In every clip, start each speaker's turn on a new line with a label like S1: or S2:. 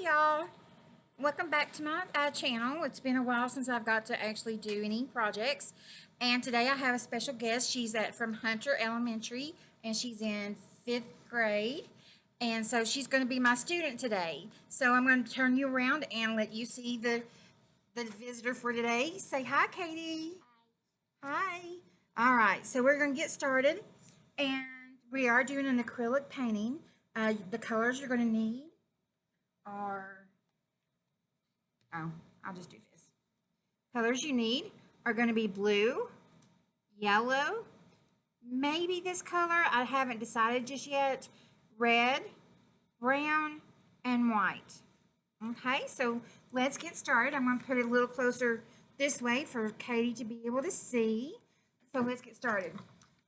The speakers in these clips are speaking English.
S1: Hey y'all, welcome back to my channel. It's been a while since I've got to actually do any projects, and today I have a special guest. She's from Hunter Elementary and she's in 5th grade, and so she's going to be my student today. So I'm going to turn you around and let you see the visitor for today. Say hi, Katie. Hi. All right, so we're going to get started, and we are doing an acrylic painting. The colors you're going to need are, I'll just do this. Colors you need are going to be blue, yellow, maybe this color, I haven't decided just yet, red, brown, and white. Okay, so let's get started. I'm going to put it a little closer this way for Katie to be able to see. So let's get started.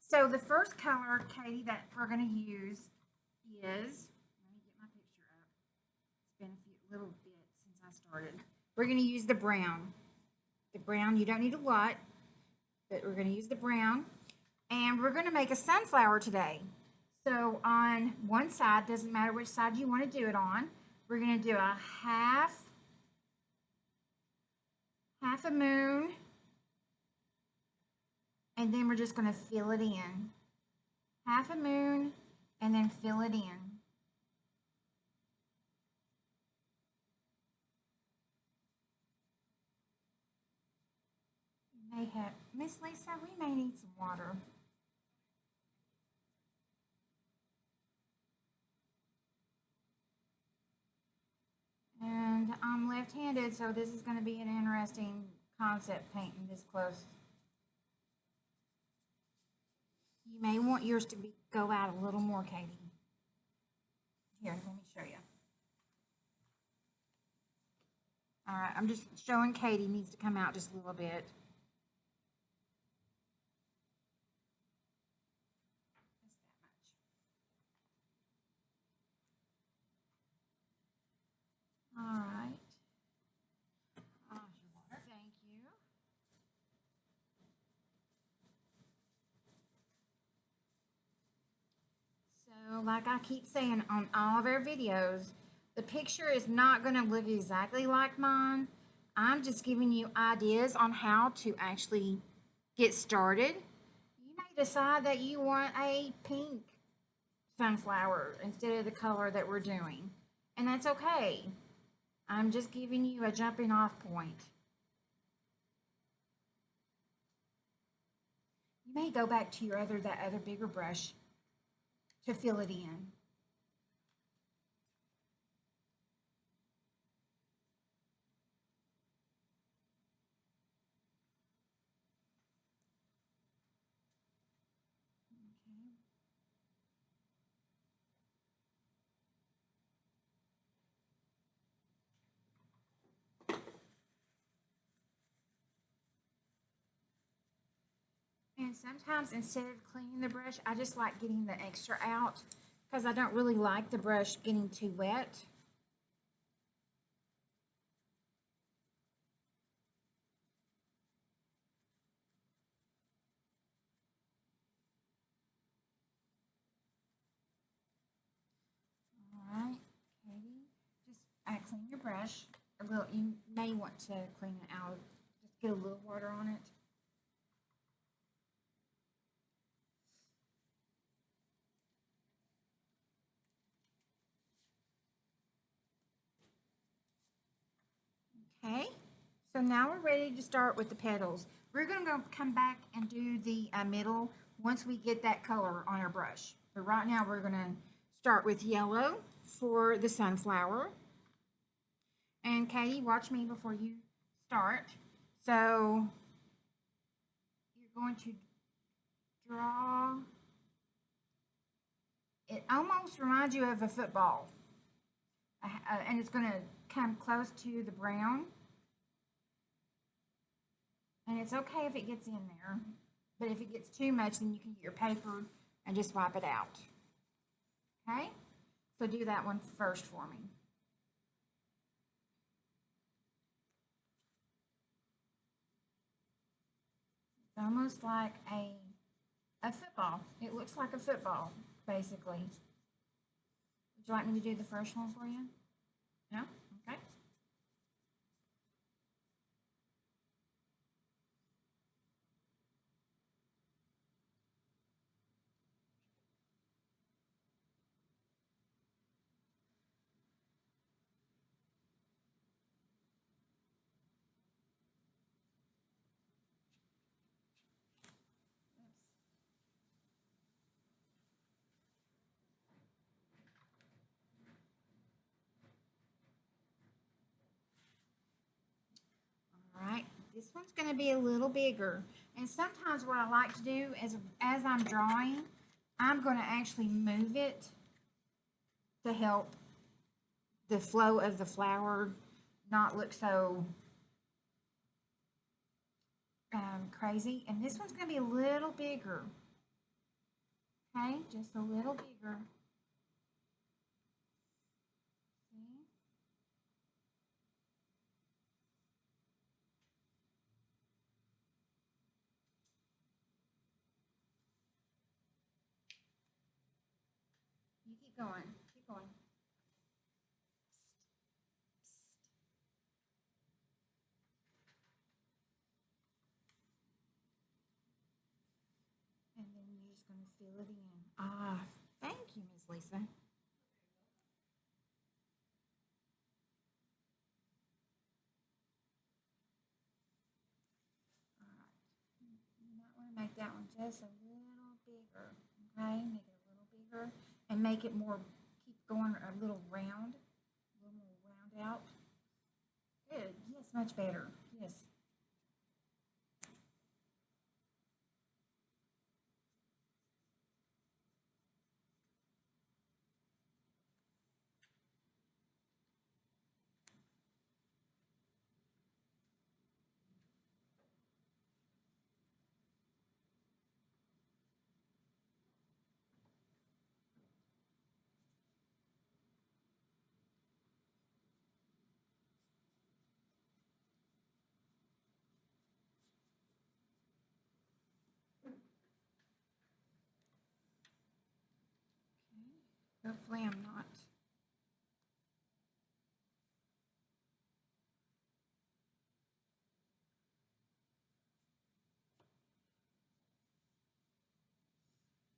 S1: So the first color, Katie, that we're going to use is, let me get my picture up. It's been a little bit since I started. We're going to use the brown. The brown, you don't need a lot, but we're going to use the brown. And we're going to make a sunflower today. So on one side, doesn't matter which side you want to do it on, we're going to do a half a moon, and then we're just going to fill it in. Half a moon, and then fill it in. You may have, Miss Lisa, we may need some water. And I'm left-handed, so this is going to be an interesting concept painting this close. You may want yours to go out a little more, Katie. Here, let me show you. All right, I'm just showing Katie needs to come out just a little bit. All right. Thank you. So, like I keep saying on all of our videos, the picture is not going to look exactly like mine. I'm just giving you ideas on how to actually get started. You may decide that you want a pink sunflower instead of the color that we're doing, and that's okay. I'm just giving you a jumping off point. You may go back to that other bigger brush to fill it in. And sometimes instead of cleaning the brush, I just like getting the extra out because I don't really like the brush getting too wet. All right, Katie, just clean your brush a little. You may want to clean it out. Just get a little water on it. Okay, so now we're ready to start with the petals. We're going to come back and do the middle once we get that color on our brush. But right now we're going to start with yellow for the sunflower. And Katie, watch me before you start. So you're going to draw, it almost reminds you of a football. And it's going to come close to the brown. And it's okay if it gets in there, but if it gets too much, then you can get your paper and just wipe it out. Okay? So do that one first for me. It's almost like a football. It looks like a football, basically. Would you like me to do the first one for you? No? this one's going to be a little bigger. And sometimes what I like to do is, as I'm drawing, I'm going to actually move it to help the flow of the flower not look so crazy. And this one's going to be a little bigger. Okay, just a little bigger. See? You keep going. Keep going. And then you're just going to fill it in. Ah, thank you, Miss Lisa. All right. You might want to make that one just a little bigger. Okay, make it a little bigger and make it more. Keep going a little round, a little more round out. Good. Yes, much better. Yes. Okay. Hopefully, I'm not.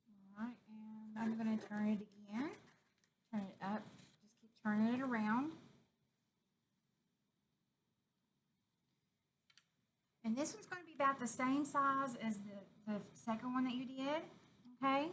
S1: All right, and I'm going to turn it again. Turn it up. Just keep turning it around. And this one's going to be about the same size as the second one that you did. Okay.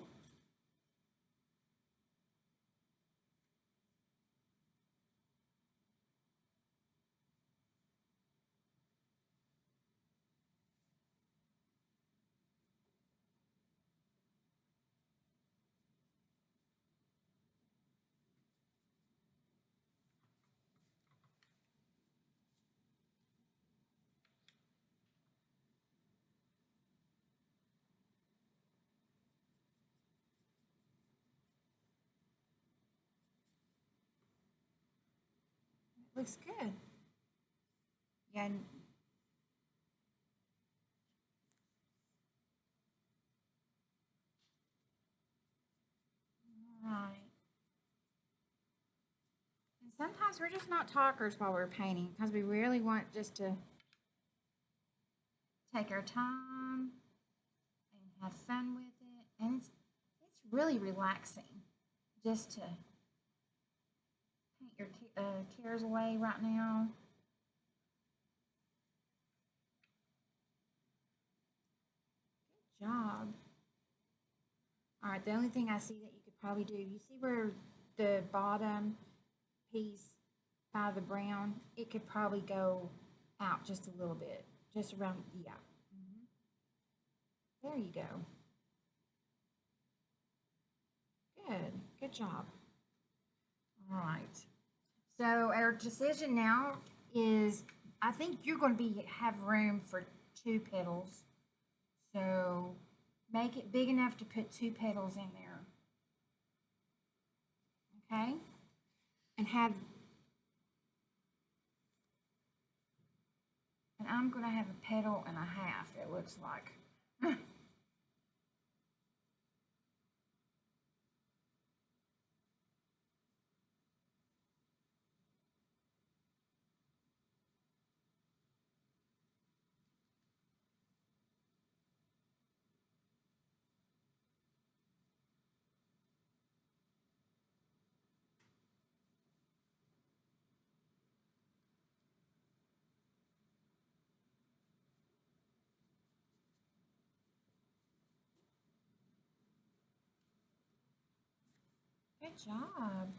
S1: It looks good. Yeah. All right. And sometimes we're just not talkers while we're painting because we really want just to take our time and have fun with it. And it's really relaxing just to paint your cares away right now. Good job. All right, the only thing I see that you could probably do, you see where the bottom piece by the brown, it could probably go out just a little bit, just around, yeah. There you go. Good, good job. All right. So our decision now is, I think you're going to have room for 2 petals. So make it big enough to put 2 petals in there. Okay? And I'm going to have a petal and a half, it looks like. Good job.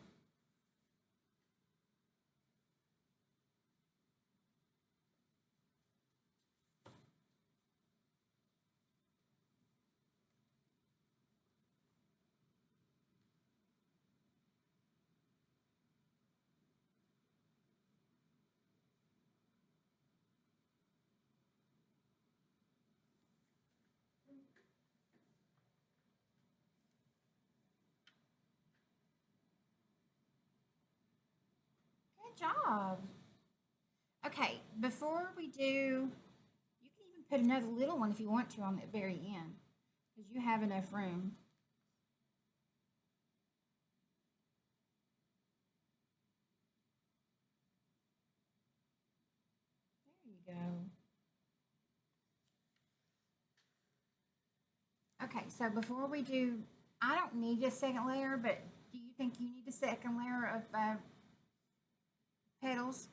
S1: job. Okay, before we do, you can even put another little one if you want to on the very end, because you have enough room. There you go. Okay, so before we do, I don't need a second layer, but do you think you need a second layer of petals?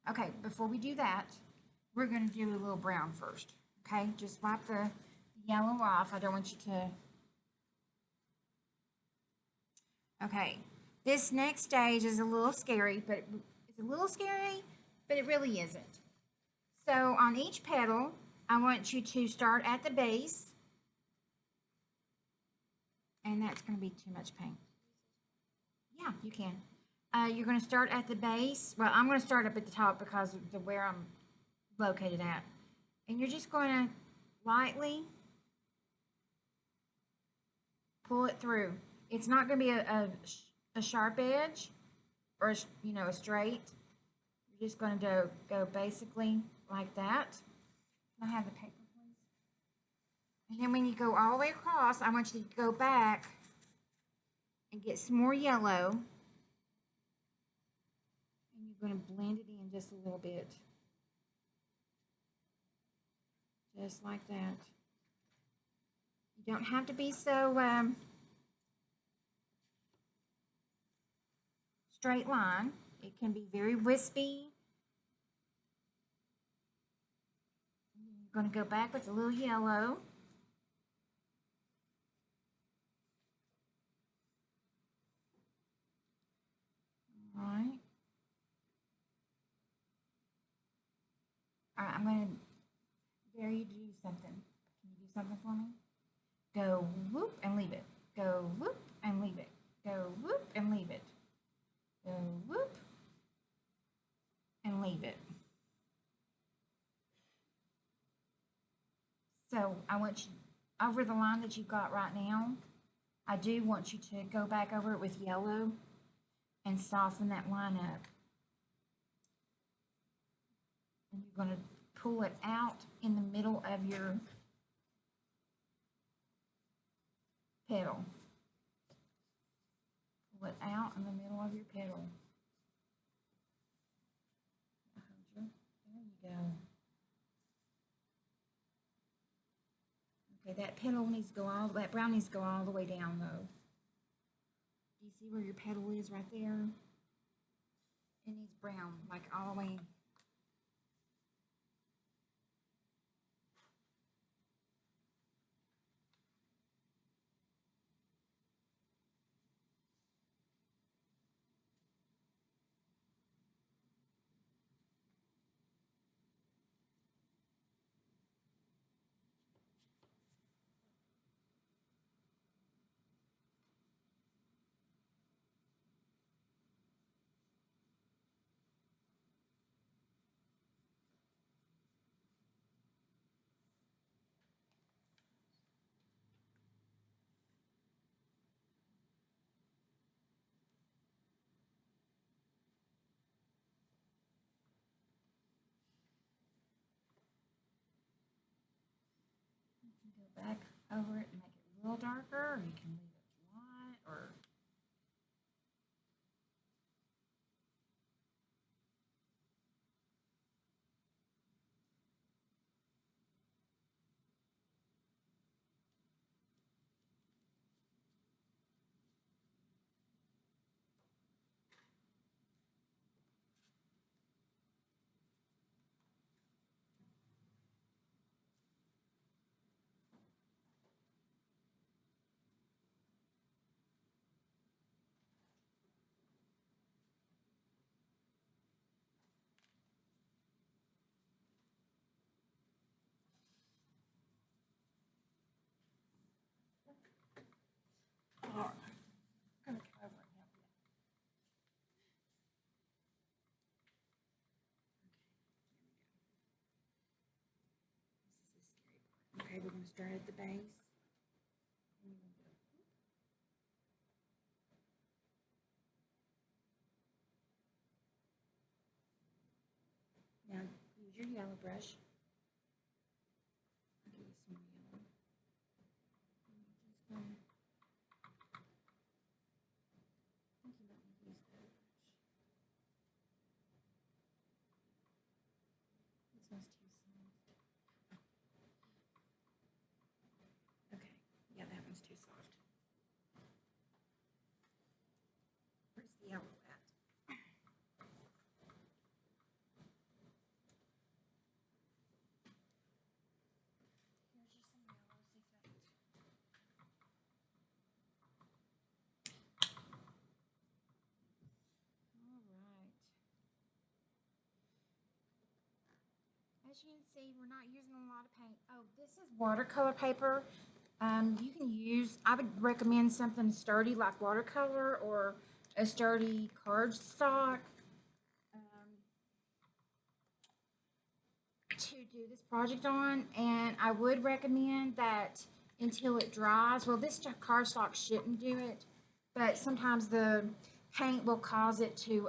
S1: Okay, before we do that, we're going to do a little brown first. Okay, just wipe the yellow off. I don't want you to. Okay, this next stage is a little scary, but it's a little scary, but it really isn't. So on each petal, I want you to start at the base, and that's going to be too much paint. Yeah, you can. You're going to start at the base. Well, I'm going to start up at the top because of where I'm located at. And you're just going to lightly pull it through. It's not going to be a sharp edge or, a straight. You're just going to go basically like that. Can I have the paper, please? And then when you go all the way across, I want you to go back and get some more yellow. And you're going to blend it in just a little bit. Just like that. You don't have to be so straight line. It can be very wispy. You're going to go back with a little yellow. All right. All right, I'm going to dare you to do something. Can you do something for me? Go whoop and leave it. Go whoop and leave it. Go whoop and leave it. Go whoop and leave it. So I want you, over the line that you've got right now, I do want you to go back over it with yellow and soften that line up. And you're going to pull it out in the middle of your petal. Pull it out in the middle of your petal. There you go. Okay, that petal needs to go that brown needs to go all the way down though. Do you see where your petal is right there? It needs brown, like all the way. You can go back over it and make it a little darker, or you can leave it white, or I'm gonna cover it and help you. This is the scary part. Okay, we're gonna start at the base. And you're gonna go your yellow brush. I'll give you some more yellow. Just gonna, I think you let me use that brush. This one's too soft. Okay, yeah, that one's too soft. Where's the yellow at? Here's just some yellow, see if that. All right. As you can see, we're not using a lot of paint. Oh, this is watercolor paper. You can use, I would recommend something sturdy like watercolor or a sturdy cardstock to do this project on. And I would recommend that until it dries. Well, this cardstock shouldn't do it, but sometimes the paint will cause it to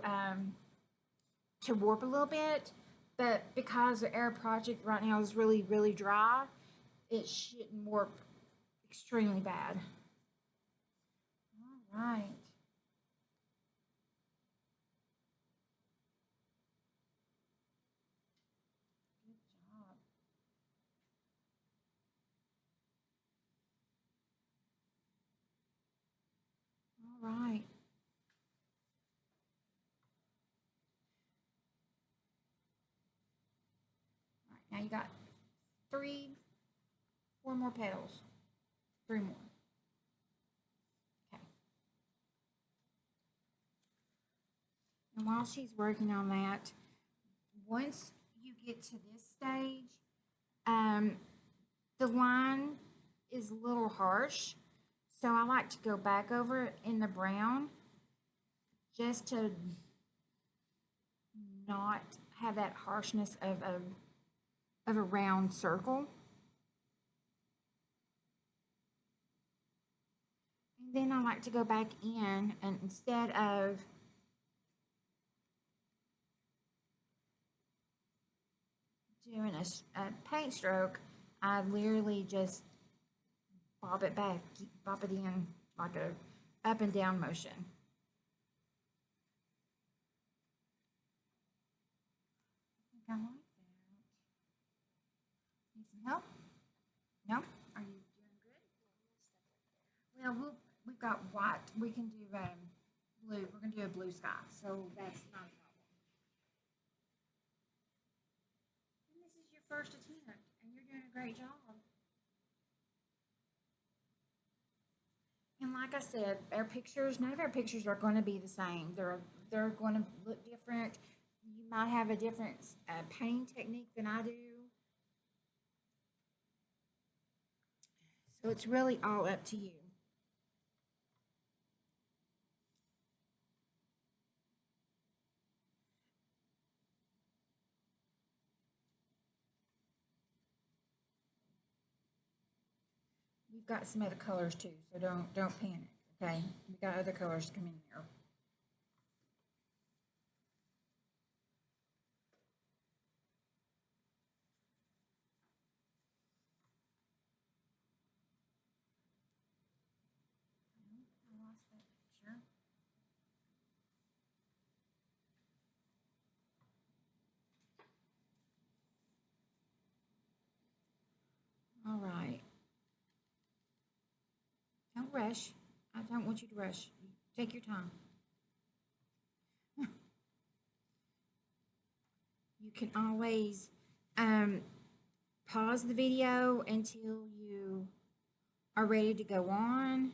S1: warp a little bit. But because the air project right now is really, really dry, it shouldn't warp extremely bad. All right. Good job. All right. All right. Now you got 4 more petals. 3 more. Okay. And while she's working on that, once you get to this stage, the line is a little harsh. So I like to go back over it in the brown just to not have that harshness of a round circle. And then I like to go back in, and instead of doing a paint stroke, I literally just bob it back, bob it in like a up and down motion. I like that. Need some help? No? Are you doing good? Well, we've got white. We can do blue. We're gonna do a blue sky, so that's not a problem. And this is your first attempt, and you're doing a great job. And like I said, our pictures, none of our pictures are going to be the same. They're going to look different. You might have a different painting technique than I do. So it's really all up to you. We've got some other colors too, so don't panic. Okay, we got other colors coming in there. I lost that picture. All right. Don't rush. I don't want you to rush. Take your time. You can always pause the video until you are ready to go on.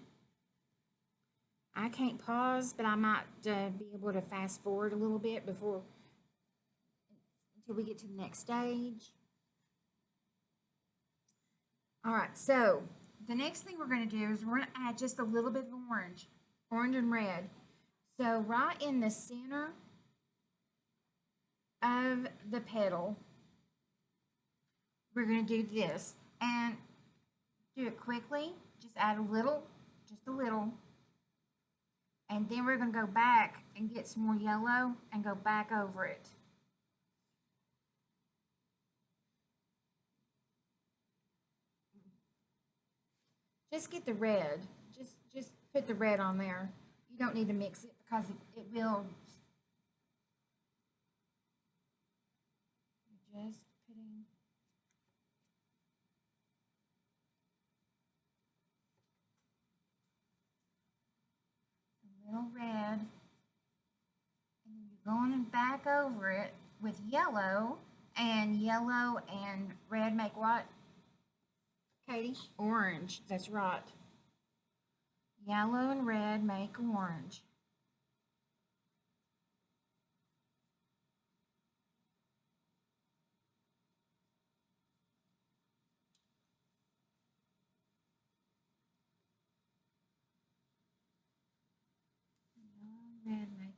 S1: I can't pause, but I might be able to fast forward a little bit until we get to the next stage. All right, so the next thing we're going to do is we're going to add just a little bit of orange and red. So right in the center of the petal, we're going to do this, and do it quickly. Just add a little, just a little. And then we're going to go back and get some more yellow and go back over it. just get the red. Just put the red on there. You don't need to mix it because it will. Just putting a little red, and then you're going back over it with yellow and red make what? Katie? Orange. That's right. Yellow and red make orange. Yellow and red make orange.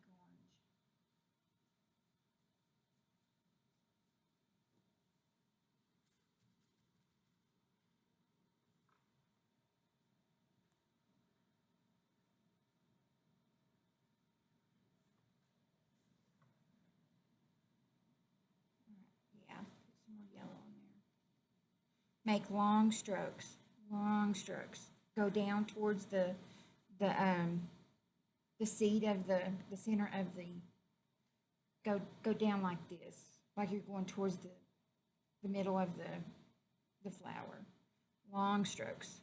S1: Yeah, put some more yellow in there. Make long strokes. Long strokes. Go down towards the seed of the center of the. Go down like this, like you're going towards the middle of the flower. Long strokes.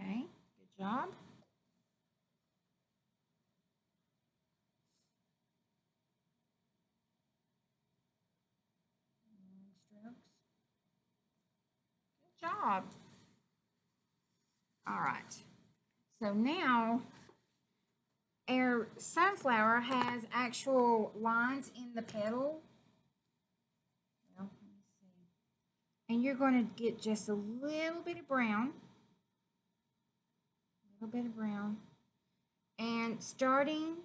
S1: Okay, good job. Long strokes. Good job. All right. So now our sunflower has actual lines in the petal. Well, let me see. And you're going to get just a little bit of brown. A little bit of brown. And starting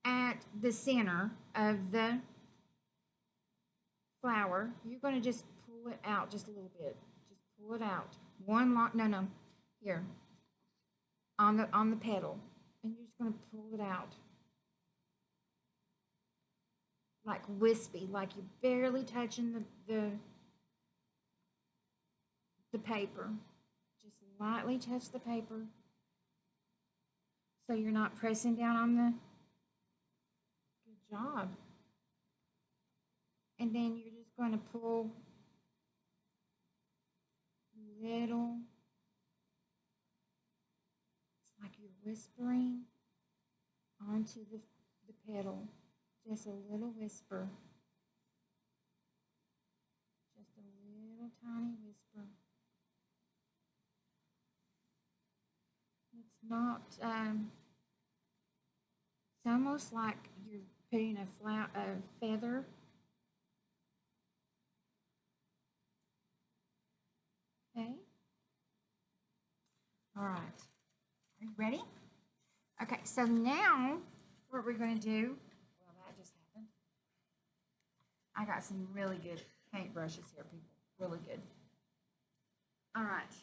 S1: at the center of the flower, you're going to just pull it out just a little bit. Just pull it out. One long, no, here. On the petal. And you're just going to pull it out. Like wispy, like you're barely touching the paper. Just lightly touch the paper. So you're not pressing down on the. Good job. And then you're just going to pull little. It's like you're whispering onto the petal. Just a little whisper. Just a little tiny whisper. It's not, it's almost like you're putting a feather. Okay. All right. Are you ready? Okay, so now what we're going to do, well, that just happened. I got some really good paint brushes here, people. Really good. All right.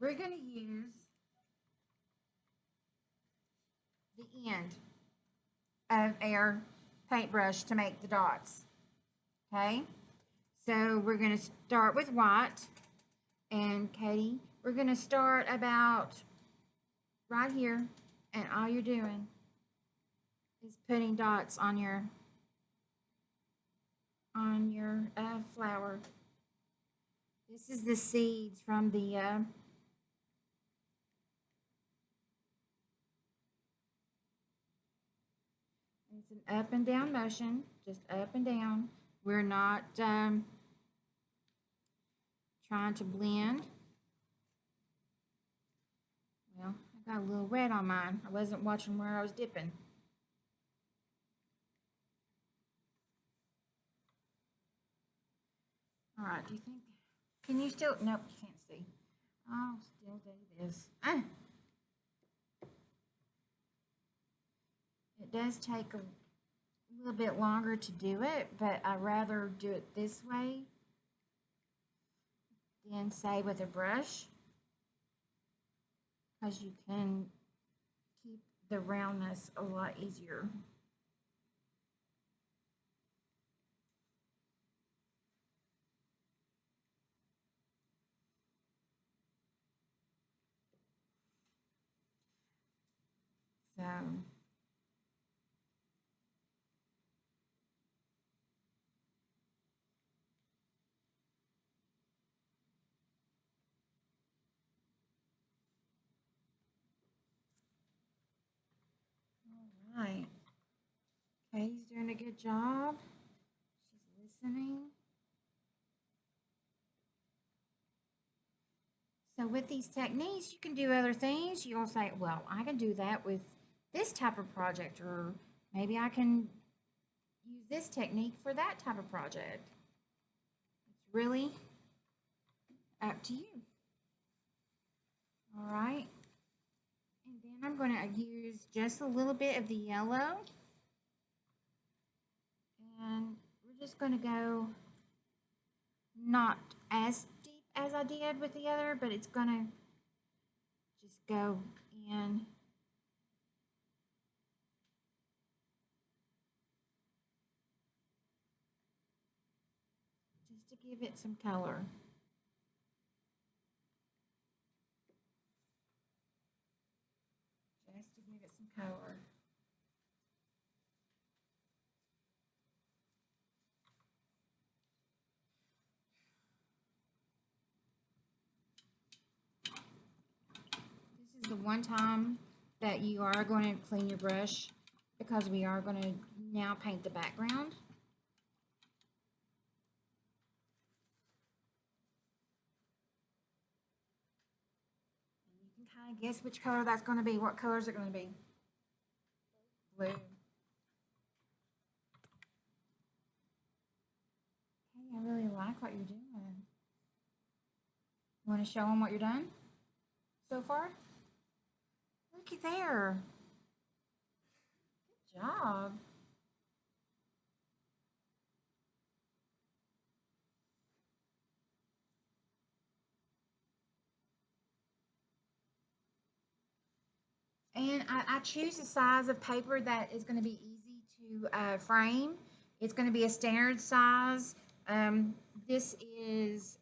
S1: We're going to use the end of our paintbrush to make the dots. Okay? So we're going to start with white. And Katie, we're going to start about right here. And all you're doing is putting dots on your flower. This is the seeds from the it's an up and down motion, just up and down. We're not trying to blend. Well, I got a little red on mine. I wasn't watching where I was dipping. All right, do you think, can you still, nope, you can't see. I'll still do this. It does take a little bit longer to do it, but I'd rather do it this way than say with a brush, because you can keep the roundness a lot easier. right. Okay, he's doing a good job. She's listening. So with these techniques, you can do other things. You'll say, well, I can do that with this type of project, or maybe I can use this technique for that type of project. It's really up to you. All right. And then I'm going to use just a little bit of the yellow. And we're just going to go not as deep as I did with the other, but it's going to just go in. Just to give it some color. Just to give it some color. This is the one time that you are going to clean your brush because we are going to now paint the background. And you can kind of guess which color that's going to be. What color is it going to be? Blue. Okay, I really like what you're doing. You want to show them what you're done so far? Looky there. Good job. And I choose a size of paper that is going to be easy to frame. It's going to be a standard size. This is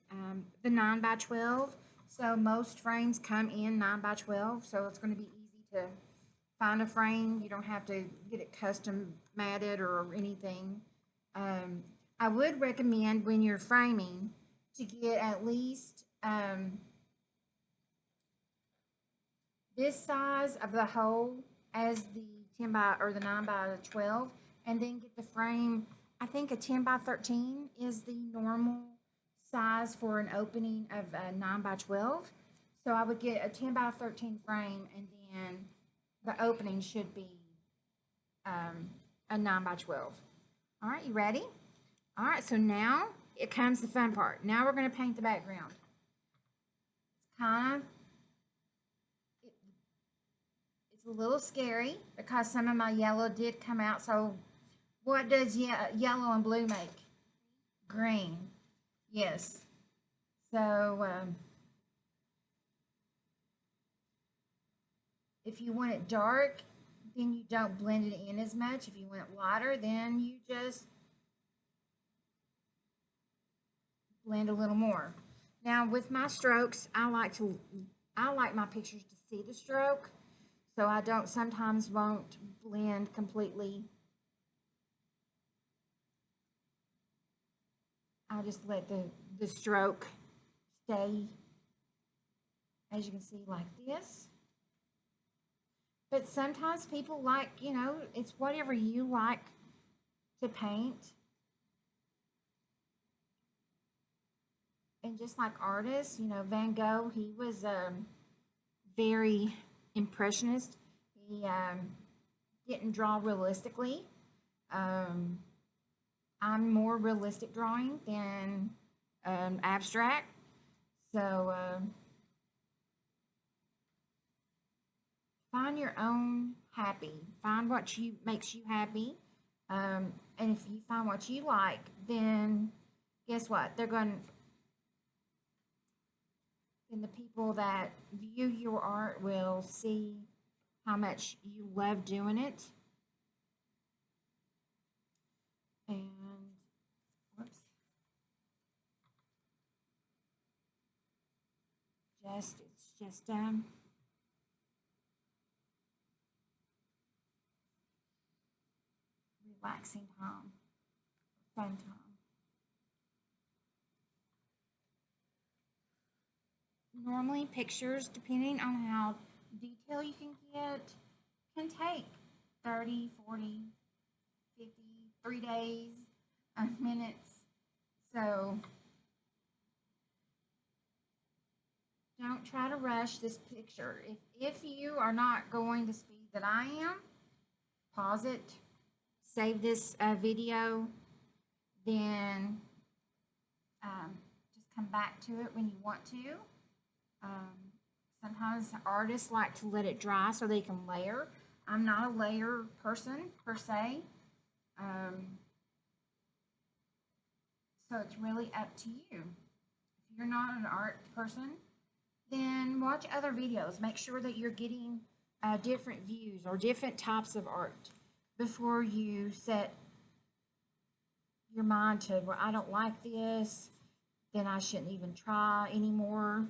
S1: the 9 by 12. So most frames come in 9 by 12. So it's going to be easy to find a frame. You don't have to get it custom matted or anything. I would recommend when you're framing to get at least this size of the hole as the 10 by or the 9 by 12, and then get the frame. I think a 10 by 13 is the normal size for an opening of a 9 by 12. So I would get a 10 by 13 frame, and then the opening should be a 9 by 12. All right, you ready? All right, so now it comes the fun part. Now we're going to paint the background. It's kind of it's a little scary because some of my yellow did come out. So what does yellow and blue make? Green. Yes. So if you want it dark, then you don't blend it in as much. If you want it lighter, then you just blend a little more. Now with my strokes, I like my pictures to see the stroke. So I don't sometimes won't blend completely. I just let the stroke stay, as you can see, like this. But sometimes people like, it's whatever you like to paint. And just like artists, Van Gogh, he was very impressionist. He didn't draw realistically. I'm more realistic drawing than abstract. So find your own happy. Find what makes you happy. And if you find what you like, then guess what? Then the people that view your art will see how much you love doing it. And whoops. It's just relaxing time, fun time. Normally pictures, depending on how detailed you can get, can take 30, 40, 50, 3 days, minutes. So don't try to rush this picture. If you are not going the speed that I am, pause it, save this video, then just come back to it when you want to. Sometimes artists like to let it dry so they can layer. I'm not a layer person per se. So it's really up to you. If you're not an art person, then watch other videos. Make sure that you're getting different views or different types of art before you set your mind to, well, I don't like this, then I shouldn't even try anymore.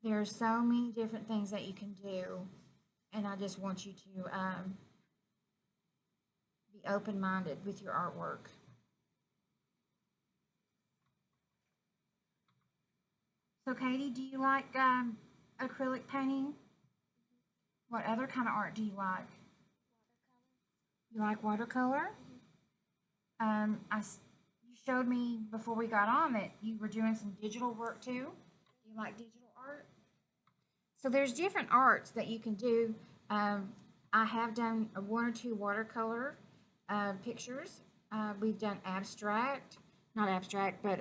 S1: There's so many different things that you can do, and I just want you to be open-minded with your artwork. So, Katie, do you like acrylic painting? What other kind of art do you like?
S2: Watercolor.
S1: You like watercolor? You showed me before we got on that you were doing some digital work too. Do you like digital art? So there's different arts that you can do. I have done one or two watercolor pictures. We've done abstract, not abstract, but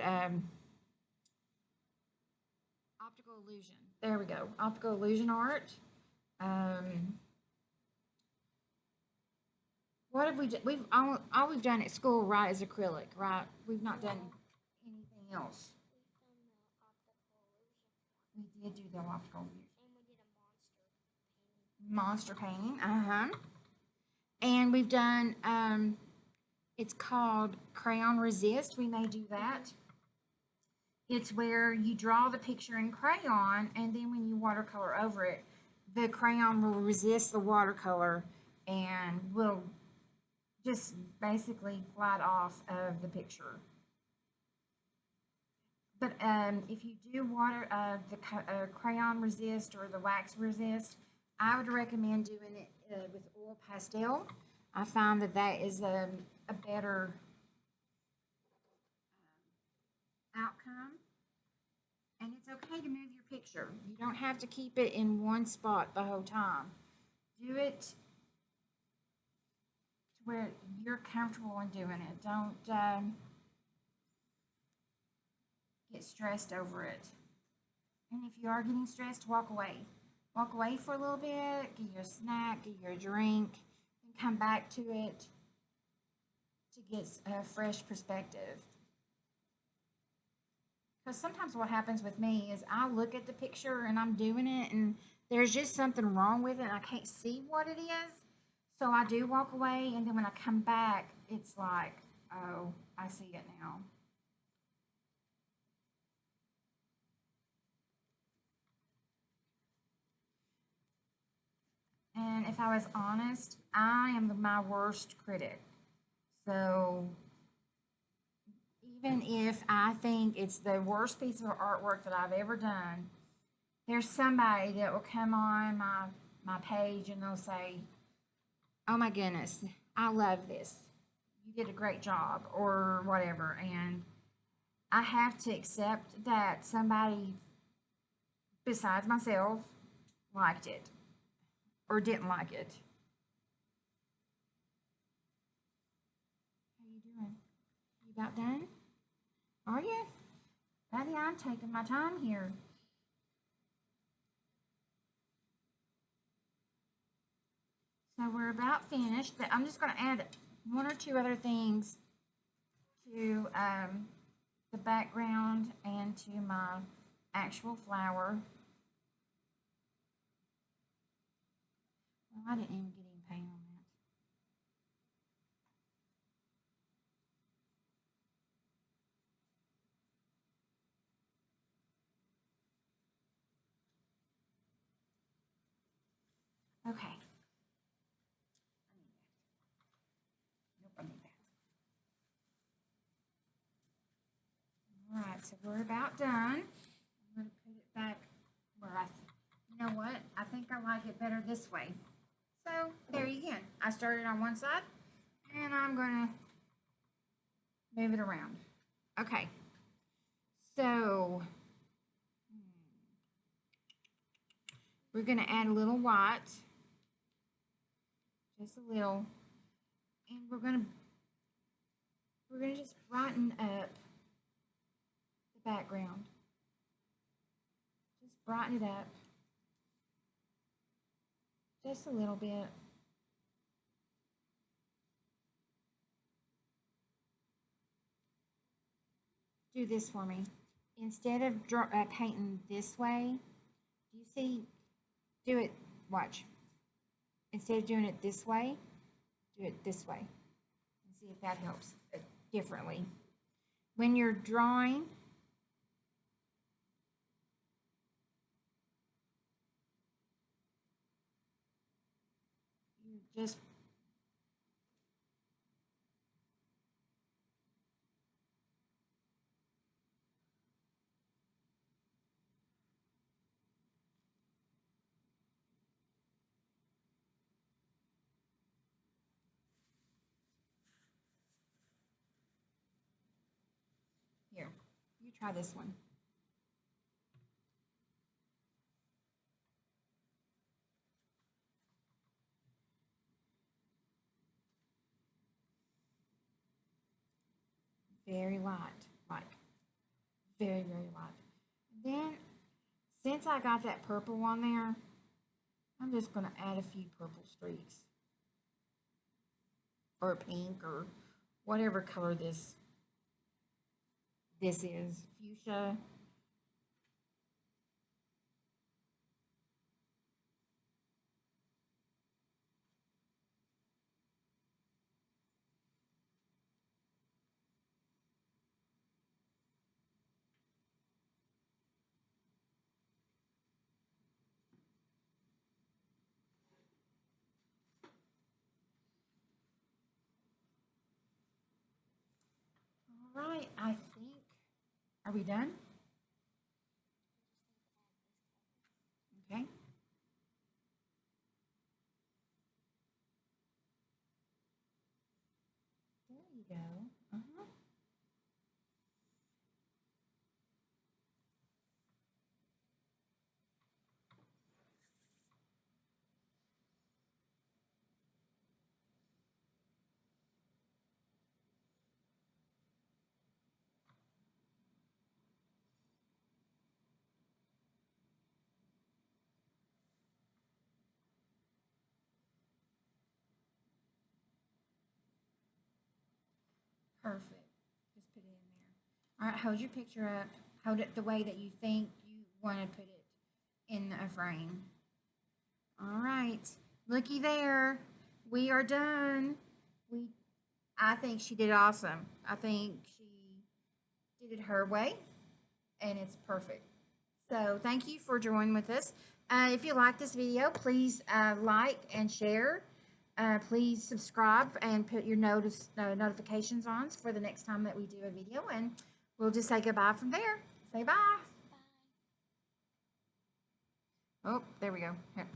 S1: optical illusion. There we go. Optical illusion art. What have we done? All we've done at school, right, is acrylic, right? We've not done anything else.
S2: We've done the optical illusion one.
S1: We did do the optical illusion.
S2: And we did a monster painting.
S1: Monster painting, and we've done, it's called crayon resist. We may do that. It's where you draw the picture in crayon, and then when you watercolor over it, the crayon will resist the watercolor and will just basically glide off of the picture. But if you do the crayon resist or the wax resist, I would recommend doing it with oil pastel. I find that that is a better outcome. And it's okay to move your picture. You don't have to keep it in one spot the whole time. Do it to where you're comfortable in doing it. Don't get stressed over it. And if you are getting stressed, walk away. Walk away for a little bit, get your snack, get your drink, and come back to it to get a fresh perspective. Because sometimes what happens with me is I look at the picture and I'm doing it and there's just something wrong with it and I can't see what it is. So I do walk away, and then when I come back, it's like, oh, I see it now. And if I was honest, I am my worst critic. So even if I think it's the worst piece of artwork that I've ever done, there's somebody that will come on my page and they'll say, oh my goodness, I love this. You did a great job, or whatever. And I have to accept that somebody besides myself liked it or didn't like it. How you doing? You about done? Are you? Buddy, I'm taking my time here. So we're about finished. I'm just going to add one or two other things to the background and to my actual flower. Well, I didn't even get any paint on that. Okay. Nope, I need that. All right, so we're about done. I'm going to put it back where you know what? I think I like it better this way. So there you go. I started on one side and I'm going to move it around. Okay. So we're going to add a little white, just a little, and we're going to just brighten up the background. Just brighten it up just a little bit. Do this for me. Instead of painting this way, do you see? Do it, watch. Instead of doing it this way, do it this way. And see if that helps differently. When you're drawing, you just here, you try this one. Very light, like very, very light. Then, since I got that purple on there, I'm just going to add a few purple streaks. Or pink, or whatever color this is. Fuchsia. All right, I think, are we done? Okay. There you go. Uh-huh. Perfect. Just put it in there. All right, hold your picture up. Hold it the way that you think you want to put it in a frame. All right. Looky there. We are done. I think she did awesome. I think she did it her way, and it's perfect. So thank you for joining with us. If you like this video, please like and share. Please subscribe and put your notifications on for the next time that we do a video. And we'll just say goodbye from there. Say bye.
S2: Bye.
S1: Oh, there we go. Here.